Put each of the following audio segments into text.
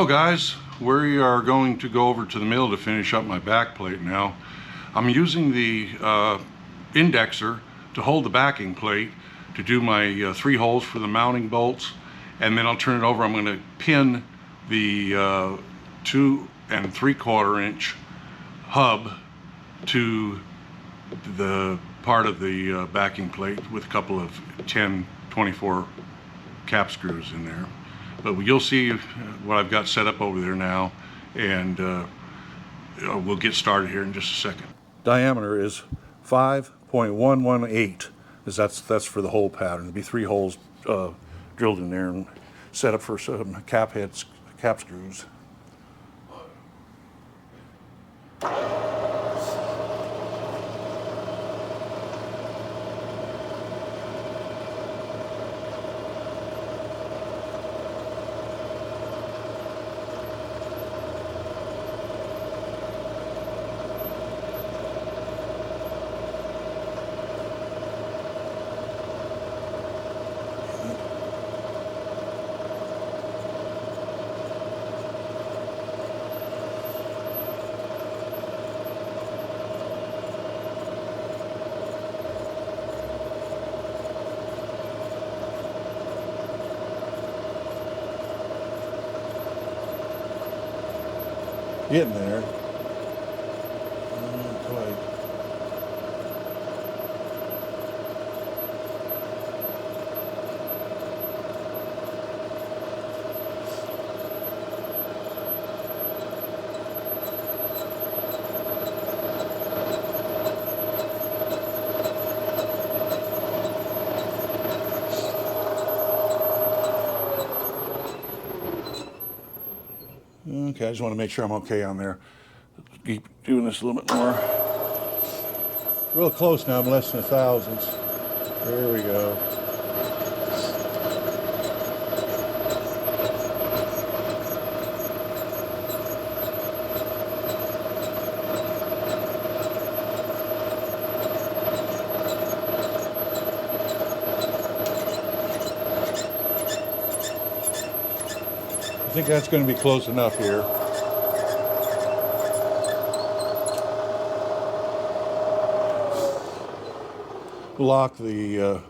Well guys, we are going to go over to the mill to finish up my back plate now. I'm using the indexer to hold the backing plate to do my 3 holes for the mounting bolts, and then I'll turn it over. I'm going to pin the 2 3/4 inch hub to the part of the backing plate with a couple of 10-24 cap screws in there. But you'll see what I've got set up over there now, and we'll get started here in just a second. Diameter is 5.118, that's for the hole pattern. There'll be 3 holes drilled in there and set up for some cap screws. Getting there. Quite. Okay, I just want to make sure I'm okay on there. Keep doing this a little bit more. Real close now, I'm less than 1/1000. There we go. I think that's going to be close enough here. Lock the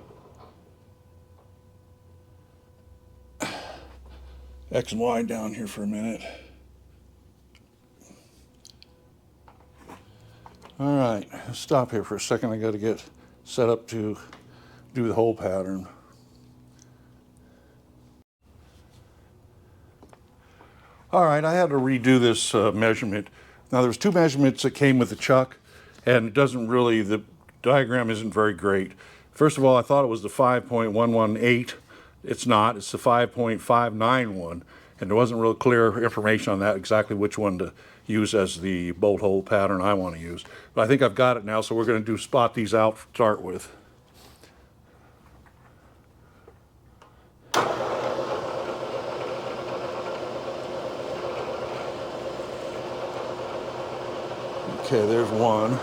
X and Y down here for a minute. All right, stop here for a second. I got to get set up to do the hole pattern. All right, I had to redo this measurement. Now there's 2 measurements that came with the chuck, and it doesn't really, the diagram isn't very great. First of all, I thought it was the 5.118. It's not, it's the 5.591, and there wasn't real clear information on that, exactly which one to use as the bolt hole pattern I want to use. But I think I've got it now, so we're going to spot these out to start with. Okay, there's one.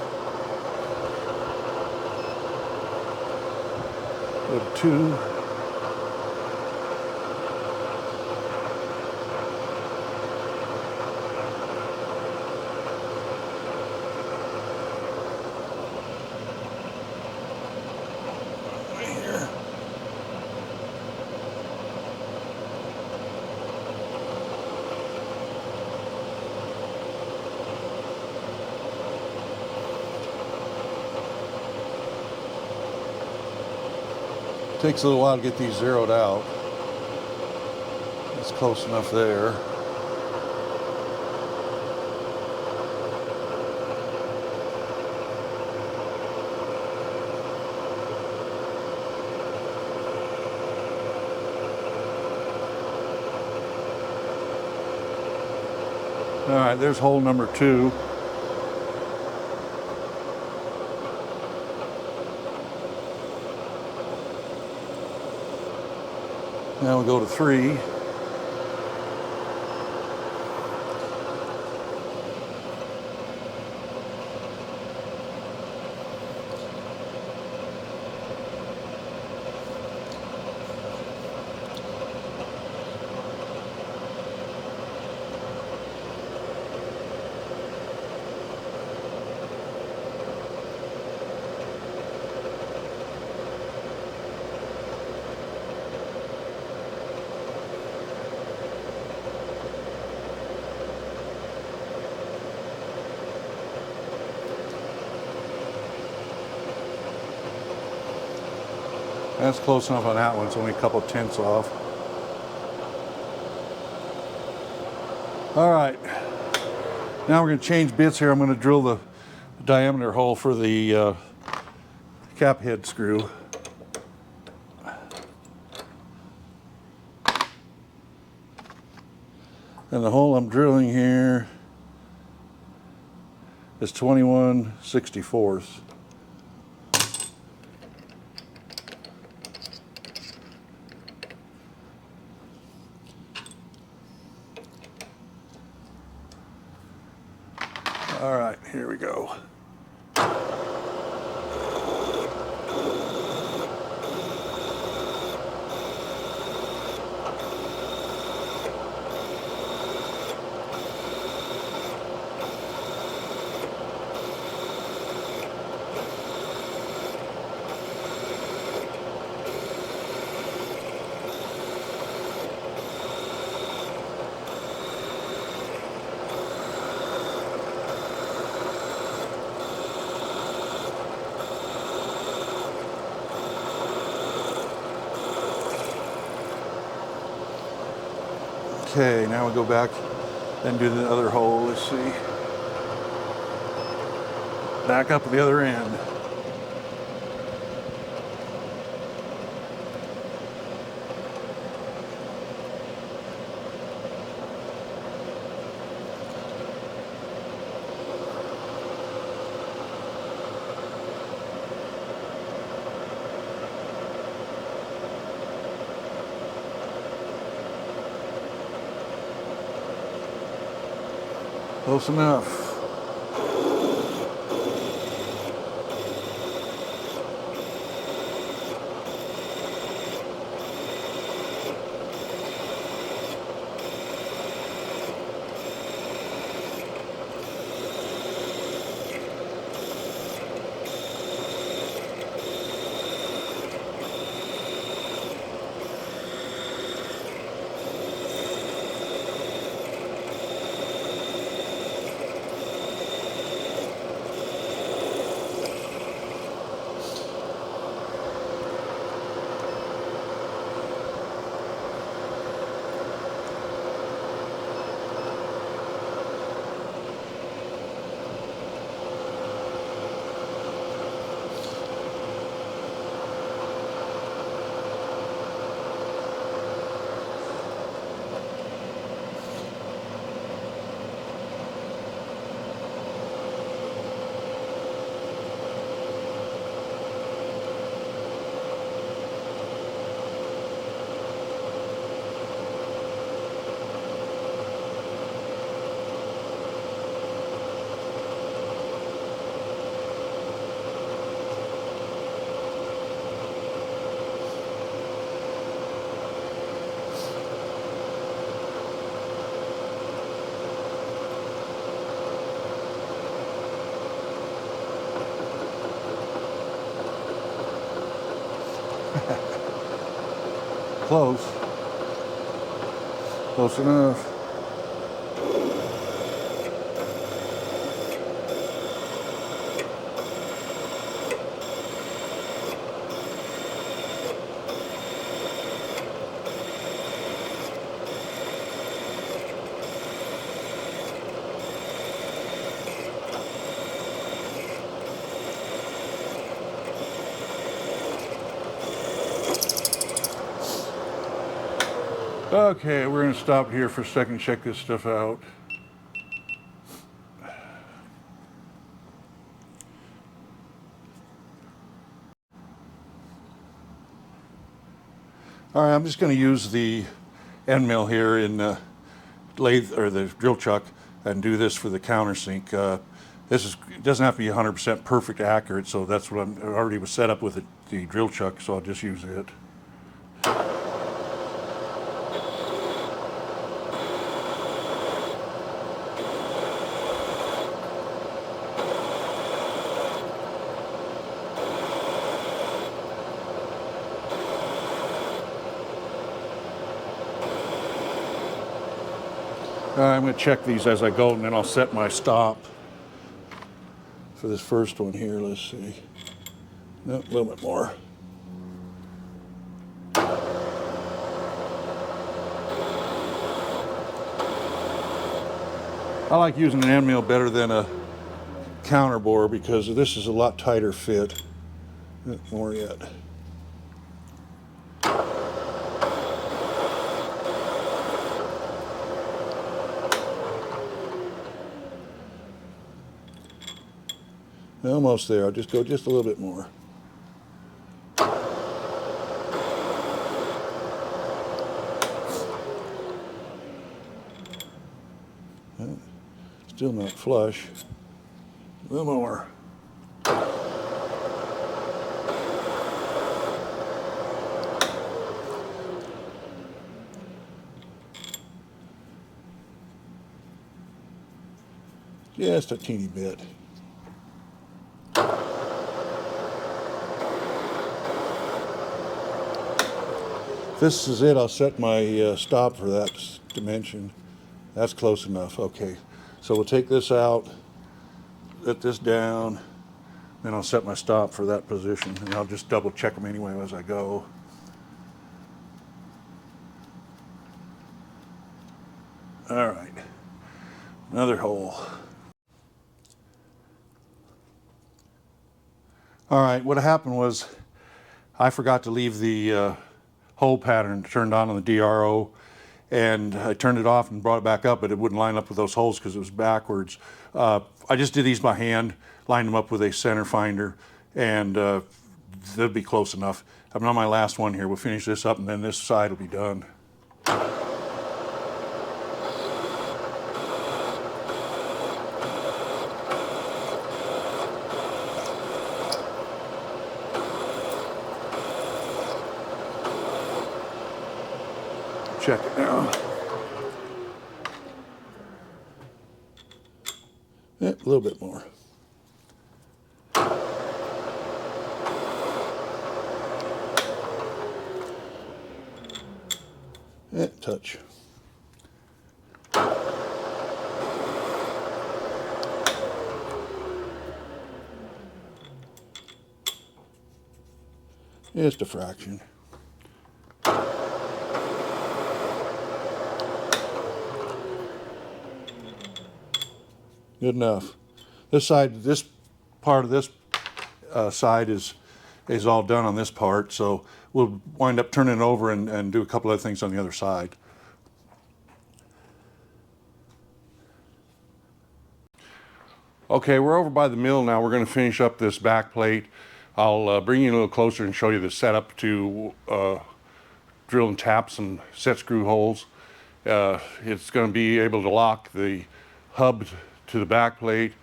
Go to 2. Right here. Takes a little while to get these zeroed out. It's close enough there. All right, there's hole number 2. Now we go to 3. That's close enough on that one. It's only a couple tenths off. All right. Now we're going to change bits here. I'm going to drill the diameter hole for the cap head screw. And the hole I'm drilling here is 21/64. All right, here we go. Okay, now we go back and do the other hole. Let's see. Back up at the other end. Close enough. Close. Close enough. Okay, we're going to stop here for a second, check this stuff out. All right, I'm just going to use the end mill here in the lathe or the drill chuck and do this for the countersink. It doesn't have to be 100% perfect accurate, so that's what I already was set up with the drill chuck, so I'll just use it. I'm going to check these as I go, and then I'll set my stop for this first one here. Let's see. No, a little bit more. I like using an end mill better than a counterbore because this is a lot tighter fit. More yet. Almost there. I'll just go just a little bit more. Still not flush. A little more. Just a teeny bit. This is it. I'll set my stop for that dimension. That's close enough. Okay. So we'll take this out, let this down, then I'll set my stop for that position, and I'll just double check them anyway as I go. All right. Another hole. All right. What happened was I forgot to leave the hole pattern turned on the DRO, and I turned it off and brought it back up, but it wouldn't line up with those holes because it was backwards. I just did these by hand, lined them up with a center finder, and they'll be close enough. I'm on my last one here. We'll finish this up, and then this side will be done. Check it now. Yeah, a little bit more. Yeah, touch. Just a fraction. Good enough. This side, this part of this side is all done on this part, so we'll wind up turning it over and do a couple other things on the other side. Okay, we're over by the mill now. We're going to finish up this back plate. I'll bring you a little closer and show you the setup to drill and tap some set screw holes. It's going to be able to lock the hub to the back plate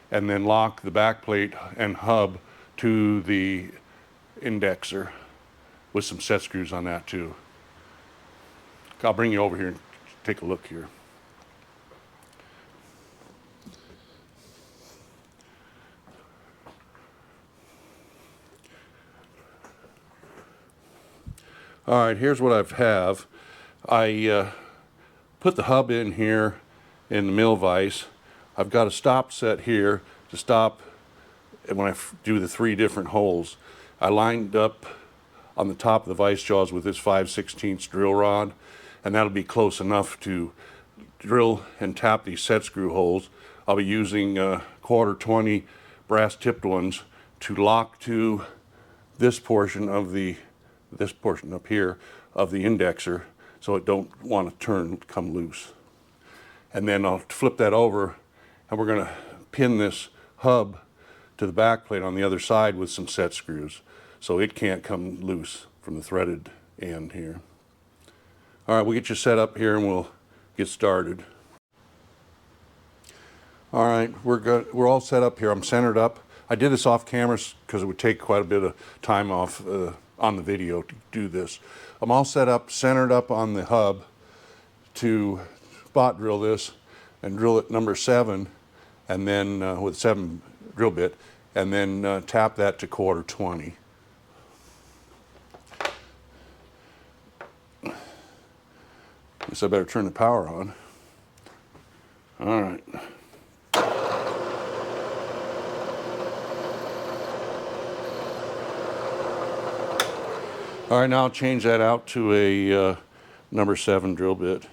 and then lock the back plate and hub to the indexer with some set screws on that too. I'll bring you over here and take a look here. All right, here's what I have. I put the hub in here in the mill vise. I've got a stop set here to stop when I do the 3 different holes. I lined up on the top of the vise jaws with this 5/16 drill rod, and that'll be close enough to drill and tap these set screw holes. I'll be using 1/4 brass tipped ones to lock to this portion up here of the indexer, so it don't want to come loose. And then I'll flip that over, and we're going to pin this hub to the back plate on the other side with some set screws, so it can't come loose from the threaded end here. All right, we'll get you set up here and we'll get started. All right, we're all set up here. I'm centered up. I did this off camera because it would take quite a bit of time off on the video to do this. I'm all set up, centered up on the hub to spot drill this and drill it number 7, and then with 7 drill bit, and then tap that to 1/4. Guess I better turn the power on. All right. All right, now I'll change that out to a number 7 drill bit.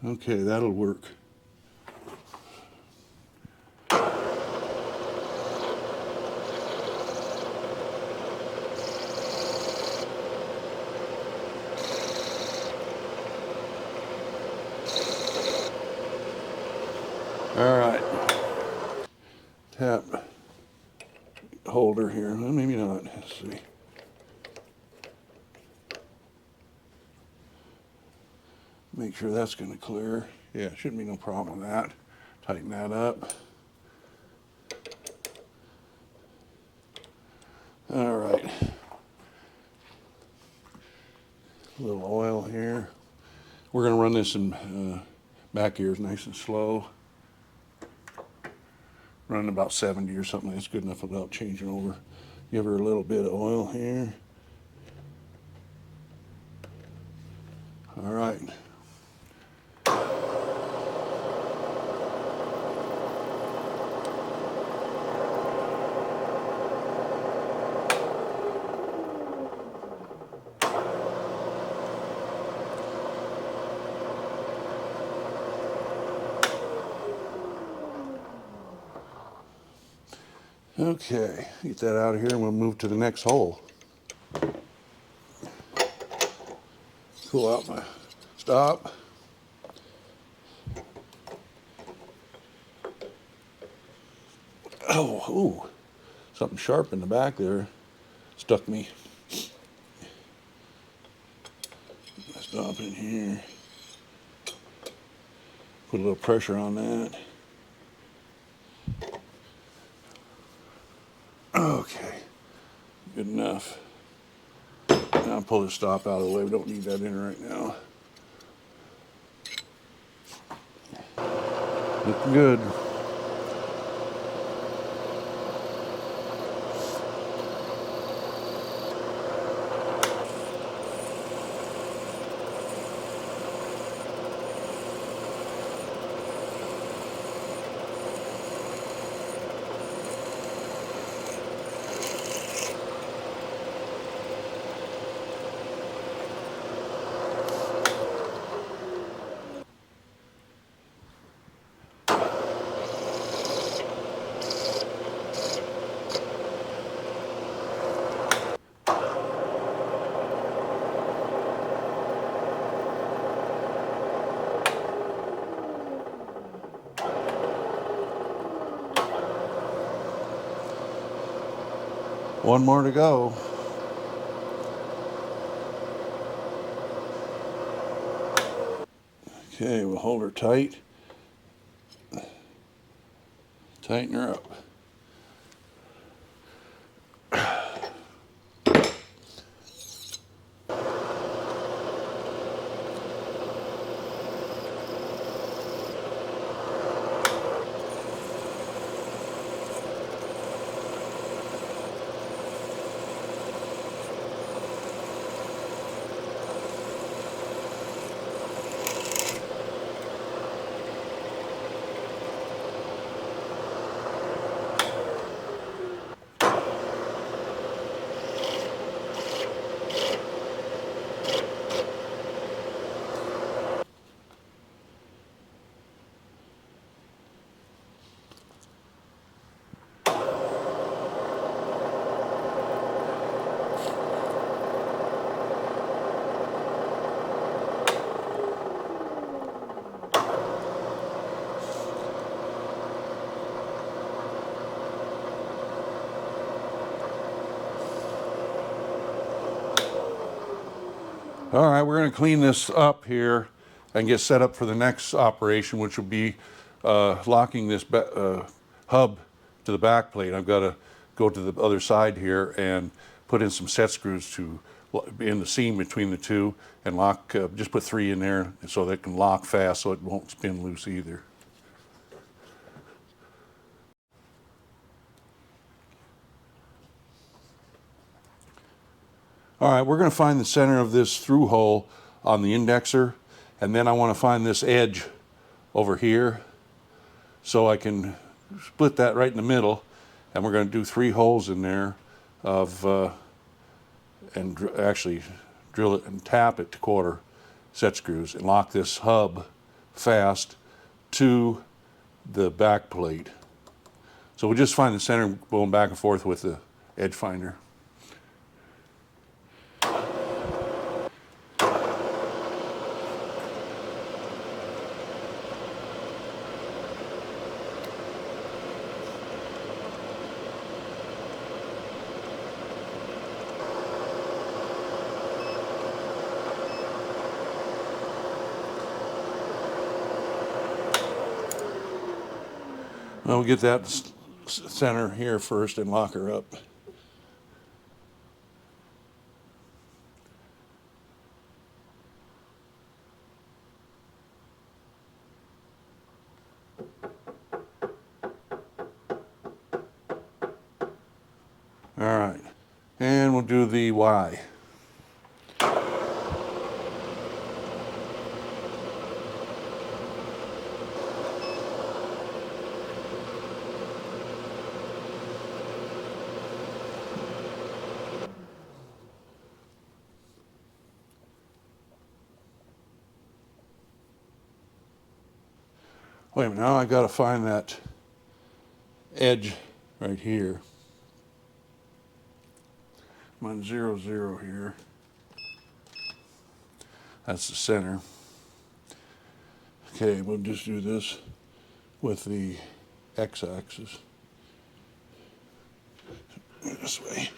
Okay, that'll work. All right, tap holder here. Well, maybe not. Let's see. Make sure that's going to clear. Yeah, shouldn't be no problem with that. Tighten that up. All right. A little oil here. We're going to run this in back ears nice and slow. Running about 70 or something. That's good enough without changing over. Give her a little bit of oil here. All right. Okay, get that out of here and we'll move to the next hole. Pull out my stop. Oh, ooh, something sharp in the back there stuck me. Stop in here. Put a little pressure on that. Okay, good enough. Now pull the stop out of the way. We don't need that in right now. Looking good. One more to go. Okay, we'll hold her tight. Tighten her up. All right, we're going to clean this up here and get set up for the next operation, which will be locking this hub to the back plate. I've got to go to the other side here and put in some set screws to in the seam between the two and lock, just put 3 in there so they can lock fast so it won't spin loose either. All right, we're going to find the center of this through hole on the indexer, and then I want to find this edge over here so I can split that right in the middle, and we're going to do 3 holes in there and actually drill it and tap it to quarter set screws and lock this hub fast to the back plate. So we'll just find the center going back and forth with the edge finder. Well, we'll get that center here first and lock her up. All right, and we'll do the Y. Wait a minute, now I got to find that edge right here. I'm on 0, 0 here. That's the center. Okay, we'll just do this with the x-axis. This way.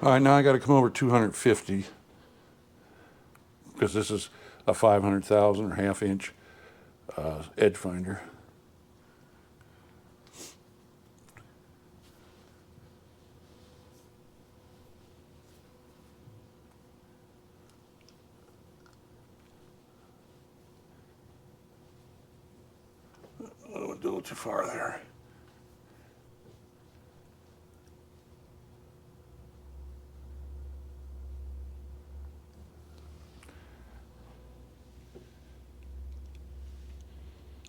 All right, now I got to come over 250 because this is a 500,000 or half-inch edge finder. I went a little too far there.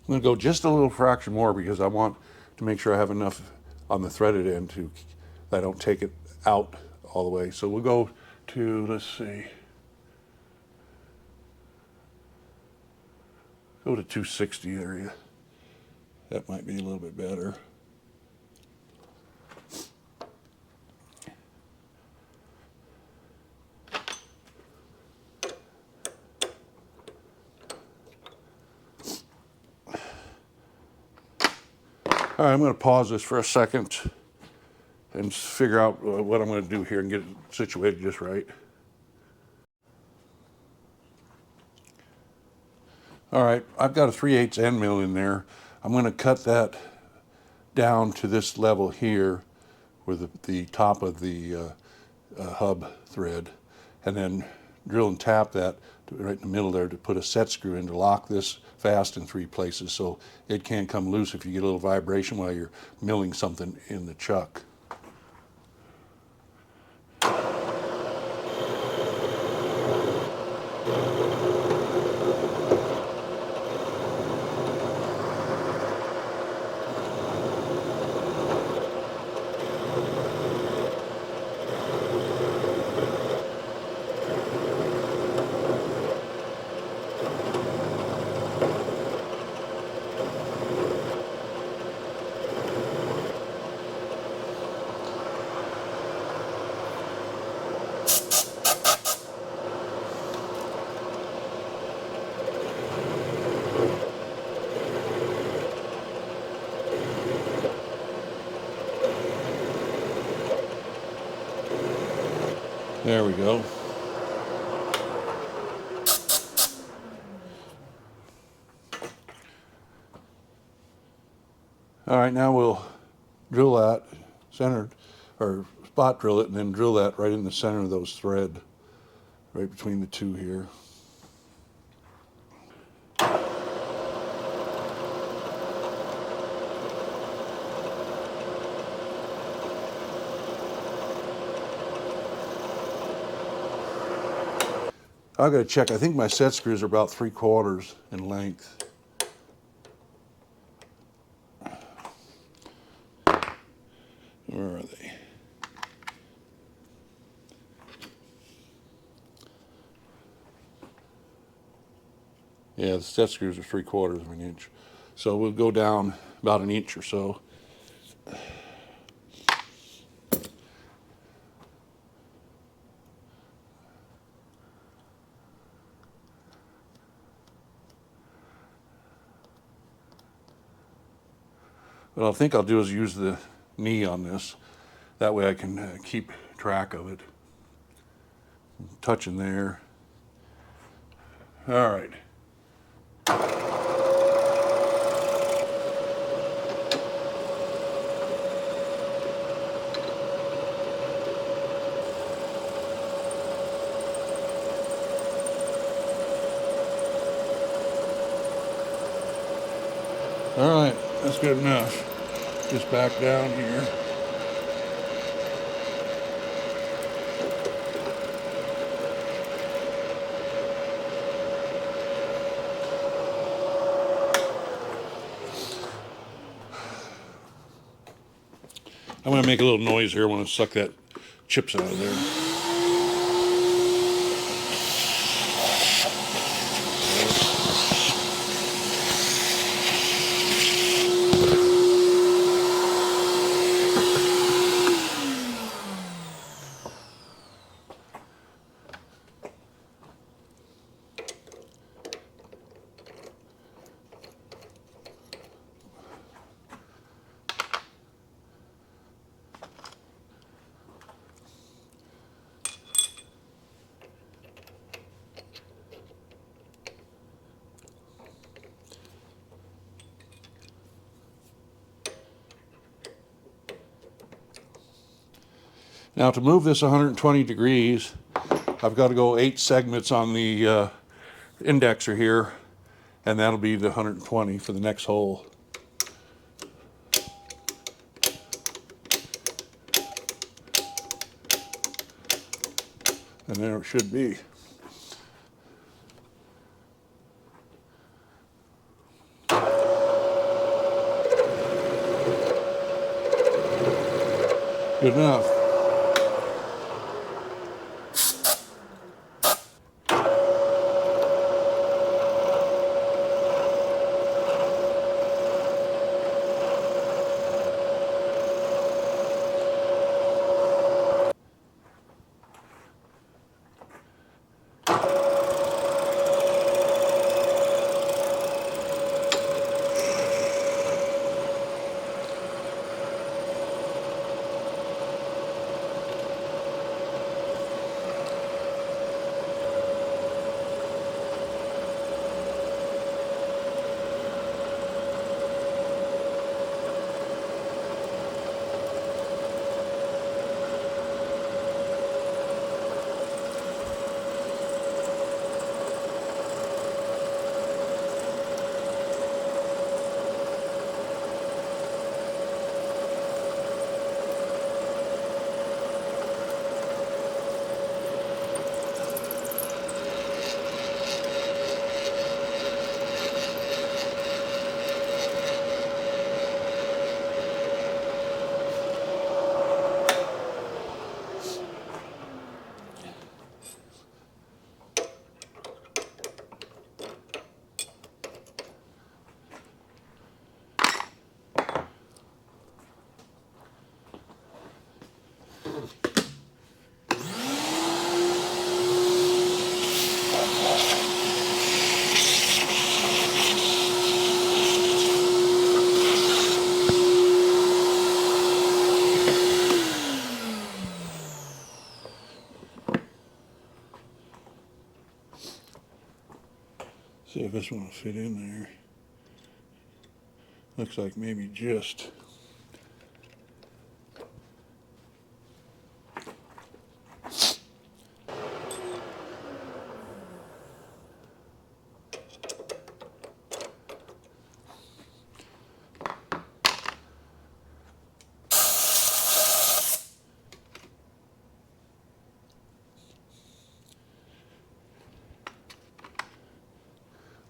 I'm going to go just a little fraction more because I want to make sure I have enough on the threaded end to that I don't take it out all the way. So we'll go to, let's see, go to 260 area. That might be a little bit better. All right, I'm going to pause this for a second and figure out what I'm going to do here and get it situated just right. All right, I've got a 3/8 end mill in there. I'm going to cut that down to this level here where the top of the hub thread, and then drill and tap that right in the middle there to put a set screw in to lock this fast in 3 places so it can't come loose if you get a little vibration while you're milling something in the chuck. There we go. All right, now we'll drill that centered, or spot drill it, and then drill that right in the center of those thread, right between the two here. I've got to check. I think my set screws are about 3/4 in length. Where are they? Yeah, the set screws are 3/4 of an inch. So we'll go down about an inch or so. What I think I'll do is use the knee on this. That way I can keep track of it. Touching there. All right. All right, that's good enough. Just back down here. I'm going to make a little noise here. I want to suck that chips out of there. Now to move this 120 degrees, I've got to go 8 segments on the indexer here, and that'll be the 120 for the next hole. And there it should be. Good enough. See if this one will fit in there. Looks like maybe just.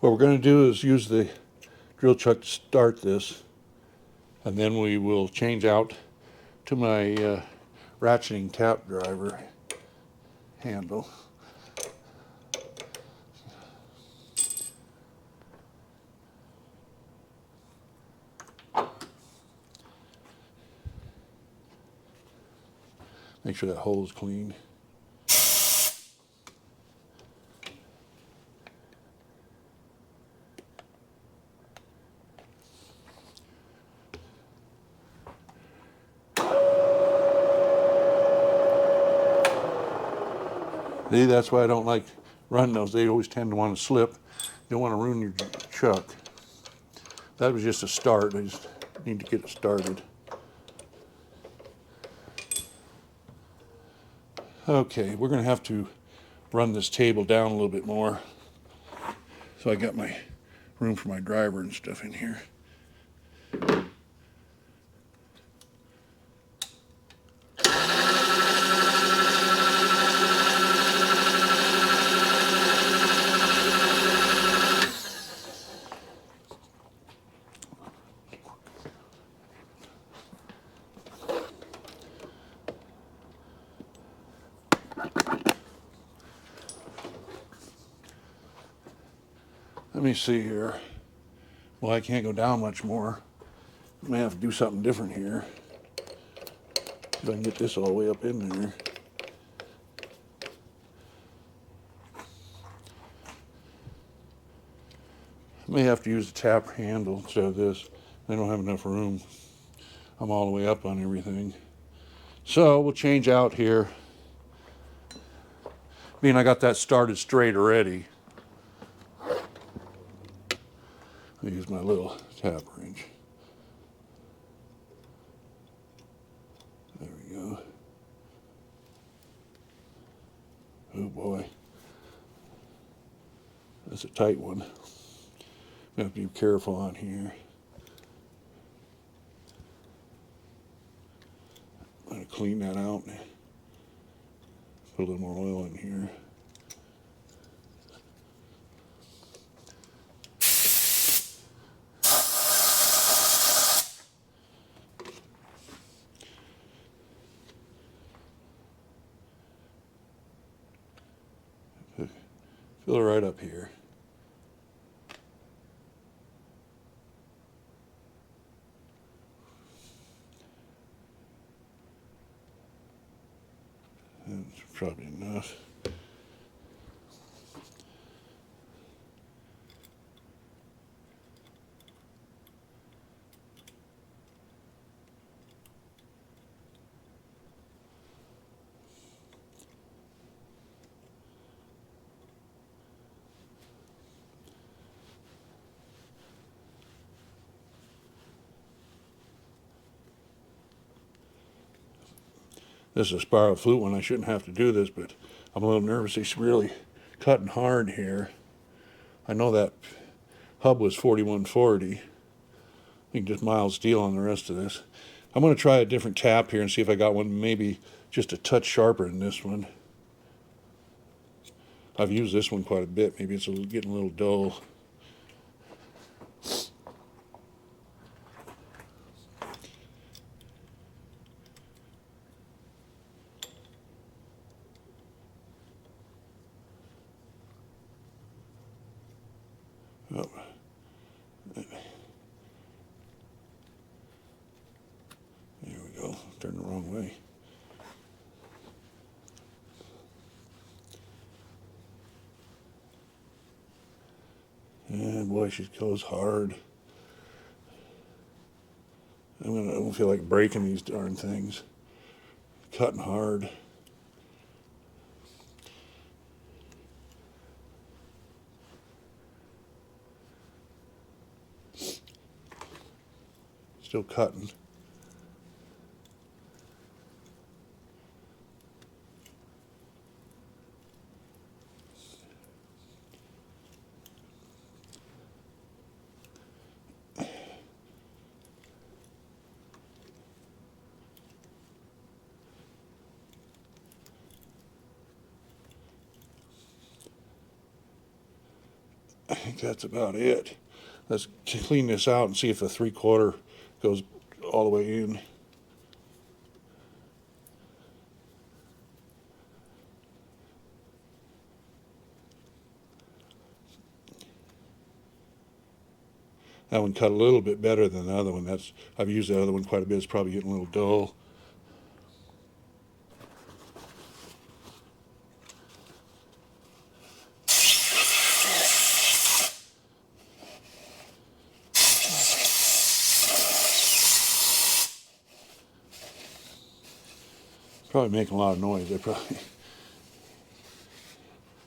What we're going to do is use the drill chuck to start this, and then we will change out to my ratcheting tap driver handle. Make sure that hole is clean. See, that's why I don't like running those. They always tend to want to slip. You don't want to ruin your chuck. That was just a start. I just need to get it started. Okay, we're going to have to run this table down a little bit more. So I got my room for my driver and stuff in here. Let me see here. Well, I can't go down much more. I may have to do something different here. If I can get this all the way up in there. I may have to use the tap handle instead of this. I don't have enough room. I'm all the way up on everything. So we'll change out here. Being I got that started straight already. I'll use my little tap wrench. There we go. Oh boy. That's a tight one. I have to be careful on here. I'm going to clean that out. Put a little more oil in here. Fill it right up here. That's probably enough. This is a spiral flute one. I shouldn't have to do this, but I'm a little nervous. He's really cutting hard here. I know that hub was 4140. You can just mild steel on the rest of this. I'm going to try a different tap here and see if I got one maybe just a touch sharper than this one. I've used this one quite a bit. Maybe it's getting a little dull. Oh. There we go. Turned the wrong way. And boy, she goes hard. I don't feel like breaking these darn things. Cutting hard. Still cutting. I think that's about it. Let's clean this out and see if the 3/4 goes all the way in. That one cut a little bit better than the other one. I've used the other one quite a bit. It's probably getting a little dull. Probably making a lot of noise. I probably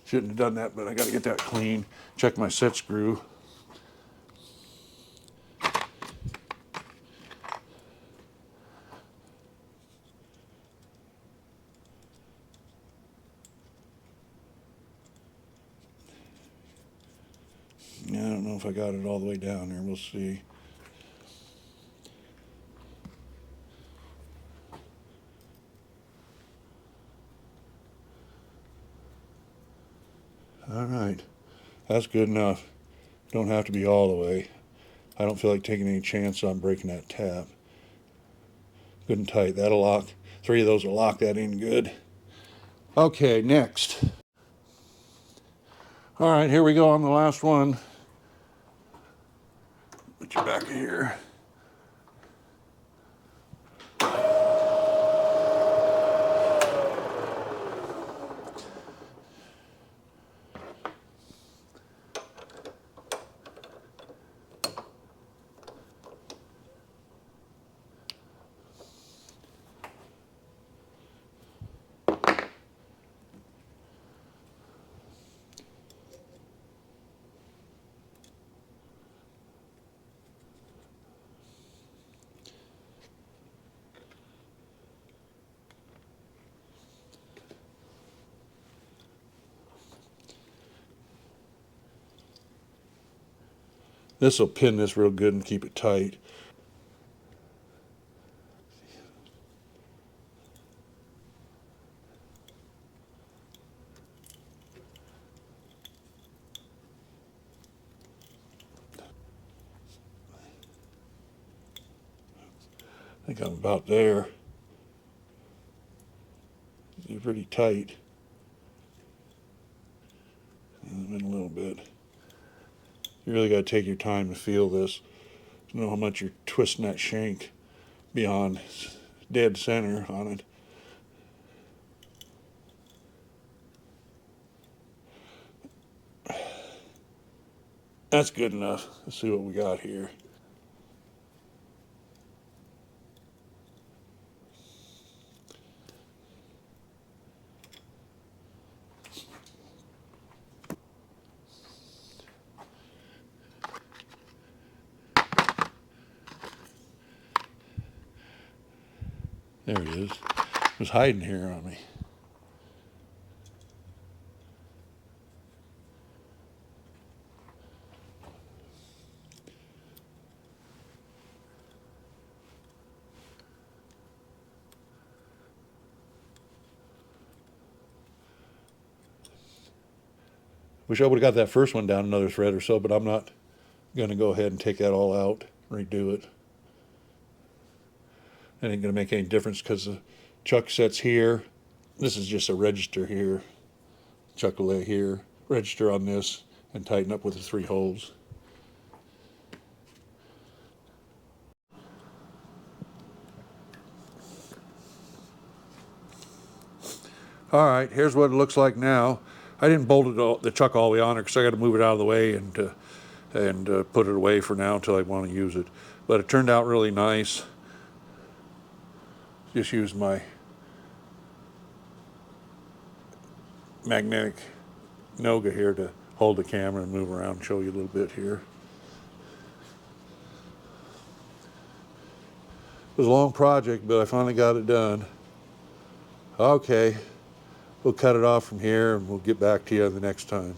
shouldn't have done that, but I got to get that clean. Check my set screw. I don't know if I got it all the way down there. We'll see. All right, that's good enough. Don't have to be all the way. I don't feel like taking any chance on breaking that tab. Good and tight. That'll lock. 3 of those will lock that in good. Okay, next. All right, here we go on the last one. Put you back here. This will pin this real good and keep it tight. I think I'm about there. It's pretty tight. In a little bit. You really got to take your time to feel this. To know how much you're twisting that shank beyond dead center on it. That's good enough. Let's see what we got here. There it is. It was hiding here on me. Wish I would have got that first one down another thread or so, but I'm not going to go ahead and take that all out, redo it. That ain't going to make any difference because the chuck sets here. This is just a register here. Chuck will lay here, register on this, and tighten up with the 3 holes. All right, here's what it looks like now. I didn't bolt the chuck all the way on there because I got to move it out of the way and put it away for now until I want to use it. But it turned out really nice. Just used my magnetic Noga here to hold the camera and move around and show you a little bit here. It was a long project, but I finally got it done. Okay, we'll cut it off from here and we'll get back to you the next time.